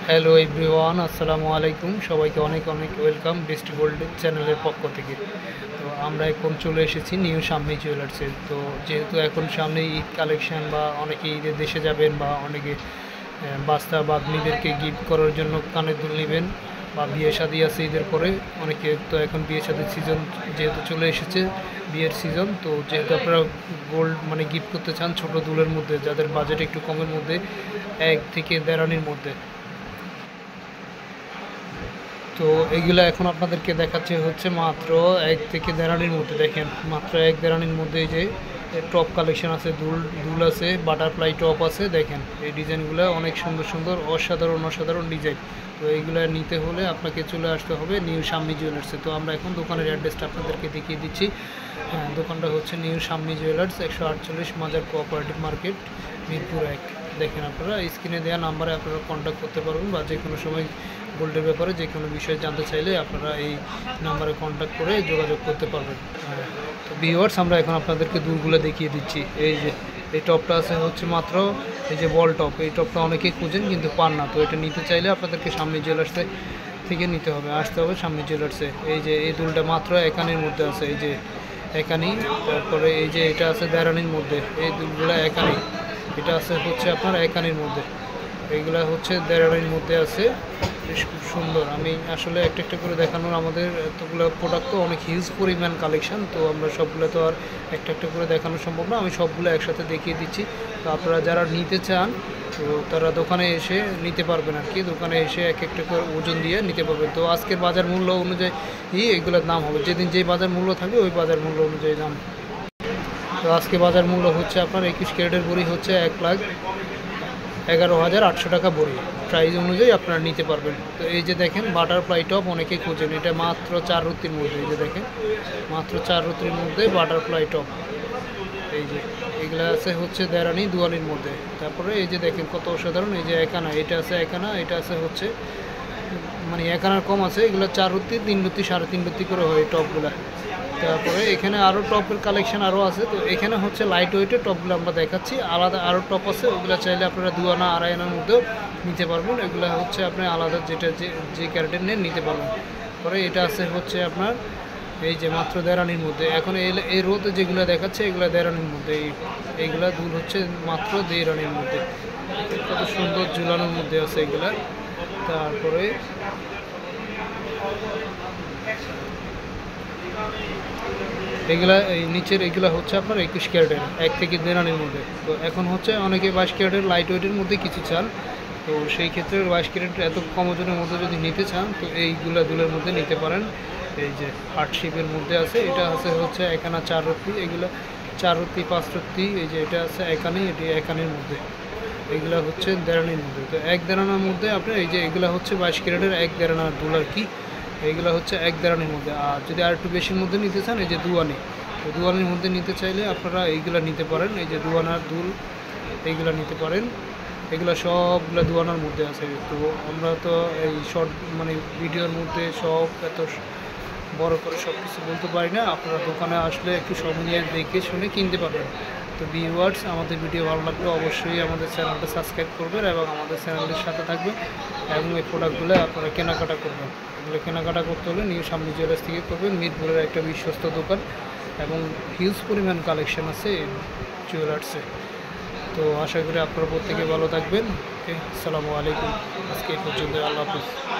Hello everyone, আসসালামু আলাইকুম। সবাইকে অনেক অনেক ওয়েলকাম বেস্ট গোল্ড চ্যানেলের পক্ষ থেকে। তো আমরা এখন চলে এসেছি নিউ শাম্মী জুয়েলার্সে। তো যেহেতু এখন সামনে ঈদ কালেকশান বা অনেকে ঈদের দেশে যাবেন বা অনেকে বাচ্চা বাগ্নিদেরকে গিফট করার জন্য কানের দুল নেবেন বা বিয়ে শাদী আছে ঈদের পরে, অনেকে তো এখন বিয়ে শাদীর সিজন যেহেতু চলে এসেছে, বিয়ের সিজন, তো যেহেতু আপনারা গোল্ড মানে গিফট করতে চান ছোটো দুলের মধ্যে, যাদের বাজেট একটু কমের মধ্যে, 1 থেকে 1.5 আনির মধ্যে, তো এইগুলো এখন আপনাদেরকে দেখাচ্ছে হচ্ছে মাত্র 1 থেকে 1.5 আনির মধ্যে। দেখেন মাত্র 1-1.5 আনির মধ্যে এই যে টপ কালেকশন আছে, দুল আছে, বাটারফ্লাই টপ আছে। দেখেন এই ডিজাইনগুলো অনেক সুন্দর সুন্দর, অসাধারণ ডিজাইন। তো এইগুলো নিতে হলে আপনাকে চলে আসতে হবে নিউ শাম্মী জুয়েলার্সে। তো আমরা এখন দোকানের অ্যাড্রেসটা আপনাদেরকে দেখিয়ে দিচ্ছি। হ্যাঁ, দোকানটা হচ্ছে নিউ শাম্মী জুয়েলার্স, 148 মাজার কোঅপারেটিভ মার্কেট, মিরপুর 1। দেখেন আপনারা স্ক্রিনে দেওয়া নাম্বারে আপনারা কন্ট্যাক্ট করতে পারবেন বা যে কোনো সময় গোল্ডের ব্যাপারে যে কোনো বিষয়ে জানতে চাইলে আপনারা এই নাম্বারে কন্ট্যাক্ট করে যোগাযোগ করতে পারবেন। তো ভিউয়ার্স, আমরা এখন আপনাদেরকে দুলগুলো দেখিয়ে দিচ্ছি। এই যে এই টপটা আছে হচ্ছে মাত্র, এই যে বল টপ, এই টপটা অনেকেই খুঁজেন কিন্তু পান না। তো এটা নিতে চাইলে আপনাদেরকে শাম্মী জুয়েলার্সে থেকে নিতে হবে, আসতে হবে শাম্মী জুয়েলার্সে। এই যে এই দুলটা মাত্র 1 আনির মধ্যে আছে, এই যে 1 আনি। তারপরে এই যে এটা আছে 1.5 আনির মধ্যে, এই দুলগুলো 1 আনি। এটা আছে হচ্ছে আপনার 1 আনির মধ্যে, এইগুলা হচ্ছে 1.5 আনির মধ্যে আছে। বেশ খুব সুন্দর। আমি আসলে একটা একটা করে দেখানোর, আমাদের এতগুলো প্রোডাক্ট তো অনেক হিউজ পরিমাণ কালেকশন, তো আমরা সবগুলো তো আর একটা একটা করে দেখানো সম্ভব না। আমি সবগুলো একসাথে দেখিয়ে দিচ্ছি। তো আপনারা যারা নিতে চান তো তারা দোকানে এসে নিতে পারবেন আর কি, দোকানে এসে এক একটা করে ওজন দিয়ে নিতে পারবেন। তো আজকের বাজার মূল্য অনুযায়ী এগুলোর দাম হবে, যেদিন যে বাজার মূল্য থাকবে ওই বাজার মূল্য অনুযায়ী দাম। তো আজকে বাজার মূল্য হচ্ছে আপনার 21 ক্যারেটের বড়ি হচ্ছে 1,11,800 টাকা বড়ি। প্রাইস অনুযায়ী আপনারা নিতে পারবেন। তো এই যে দেখেন বাটারফ্লাই টপ অনেকেই খোঁজেন, এটা মাত্র 4 রুতির মধ্যে। এই যে দেখেন মাত্র 4 রুতির মধ্যে বাটারফ্লাই টপ। এই যে এগুলো আছে হচ্ছে 1.5 আনি 2 আনির মধ্যে। তারপরে এই যে দেখেন কত অসাধারণ, এই যে 1 আনা, এটা আছে 1 আনা, এটা আছে হচ্ছে মানে 1 আনার কম আছে। এগুলো 4 রুতি, 3 রুতি, 3.5 রুতি করে হয় টপগুলো। তারপরে এখানে আরও টপের কালেকশন আরও আছে। তো এখানে হচ্ছে লাইট ওয়েটের টপগুলো আমরা দেখাচ্ছি, আলাদা আরও টপ আছে, ওগুলো চাইলে আপনারা 2 আনা 2.5 আনার মধ্যেও নিতে পারবেন। এগুলো হচ্ছে আপনি আলাদা যেটা যে ক্যারেটের নিয়ে নিতে পারবেন। পরে এটা আছে হচ্ছে আপনার এই যে মাত্র 1.5 আনির মধ্যে। এখন এই রোতে যেগুলো দেখাচ্ছে এগুলো 1.5 আনির মধ্যে, এইগুলা দুল হচ্ছে মাত্র 1.5 আনির মধ্যে। কত সুন্দর ঝুলানোর মধ্যে আছে এগুলা। তারপরে এগুলা এই নিচের এগুলা হচ্ছে আপনার 21 ক্যারেটের 1 থেকে 1.5 আনির মধ্যে। তো এখন হচ্ছে অনেকে 22 ক্যারেটের লাইট ওয়েটের মধ্যে কিছু চান, তো সেই ক্ষেত্রে 22 ক্যারেট এত কম ওজনের মধ্যে যদি নিতে চান তো এইগুলা দুলের মধ্যে নিতে পারেন। এই যে হার্টশিপের মধ্যে আছে, এটা আছে হচ্ছে 1 আনা 4 রুতি, এগুলো 4 রুতি 5 রুতি। এই যে এটা আছে 1 আনি, এটি 1 আনির মধ্যে। এগুলা হচ্ছে 1.5 আনির মধ্যে। তো 1-1.5 আনার মধ্যে আপনার এই যে এগুলা হচ্ছে 22 ক্যারেটের 1-1.5 আনার দুল আর কি। এইগুলো হচ্ছে 1-1.5 আনির মধ্যে। আর যদি আর একটু বেশির মধ্যে নিতে চান এই যে 2 আনি, তো 2 আনির মধ্যে নিতে চাইলে আপনারা এইগুলো নিতে পারেন। এই যে 2 আনার দুল, এইগুলো নিতে পারেন। এগুলো সবগুলো 2 আনার মধ্যে আছে। তো আমরা তো এই শর্ট মানে ভিডিওর মধ্যে সব এত বড় করে সব কিছু বলতে পারি না। আপনারা দোকানে আসলে একটু সময় নিয়ে দেখে শুনে কিনতে পারবেন। তো ভিউয়ার্স, আমাদের ভিডিও ভালো লাগলে অবশ্যই আমাদের চ্যানেলটা সাবস্ক্রাইব করবেন এবং আমাদের চ্যানেলের সাথে থাকবেন এবং এই প্রোডাক্টগুলো আপনারা কেনাকাটা করবেন। এগুলো কেনাকাটা করতে হলে নিউ শাম্মী জুয়েলার্স থেকে করবেন, মিরপুরের একটা বিশ্বস্ত দোকান এবং হিউজ পরিমাণ কালেকশন আছে জুয়েলার্সে। তো আশা করি আপনারা প্রত্যেকে ভালো থাকবেন। ওকে, আসসালামু আলাইকুম। আজকে এই পর্যন্ত, আল্লাহ হাফিজ।